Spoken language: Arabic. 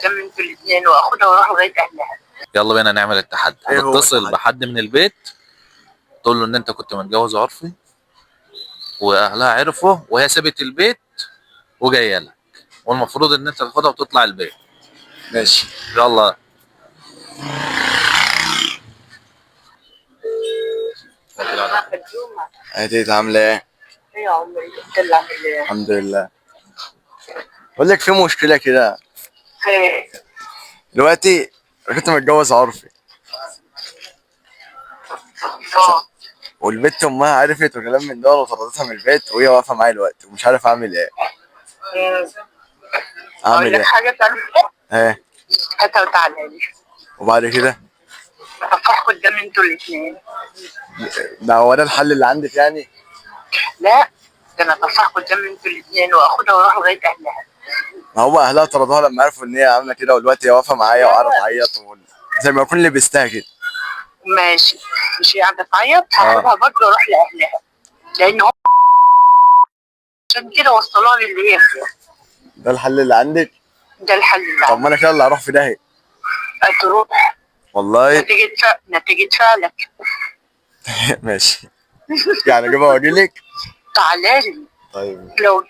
قدام انتوا الاثنين واخدها واروح لغايه اهلها. يلا بينا نعمل التحدي. إيه هو هتتصل التحدي؟ بحد من البيت تقول له ان انت كنت متجوز عرفي واهلها عرفوا وهي سابت البيت وجايه لك، والمفروض ان انت تاخدها وتطلع البيت. ماشي. يلا. تيتا عاملة ايه؟ ايه يا عمري انت اللي عامل ايه؟ الحمد لله. بقول لك في مشكلة كده ايه؟ دلوقتي. أنا كنت متجوز عرفي اه. والبت أمها عرفت وكلام من ده وطردتها من البيت وهي واقفة معايا دلوقتي ومش عارف أعمل ايه. اقول أعمل لك ايه؟ حاجه تعمل ايه؟ هاتها وتعالى لي. وبعد كده؟ افرح قدام انتوا الاثنين. ده هو ده الحل اللي عندك يعني؟ لا، ده انا افرح قدام انتوا الاثنين واخدها واروح لغايه اهلها. ما هو أهلها طردوها لما عرفوا إن هي عاملة كده ودلوقتي هي واقفة معايا وقاعدة تعيط زي ما يكون لبستها كده. ماشي. مش هي قاعده تعيط هاخدها برضه واروح لاهلها، لان هم عشان كده وصلوها للي هي فيها. ده الحل اللي عندك؟ ده الحل اللي طب ما أنا كده اللي هروح في داهية. هتروح والله. نتيجة فعلك. ماشي. يعني أجيبها وأجيلك؟ تعالى لي. طيب. لو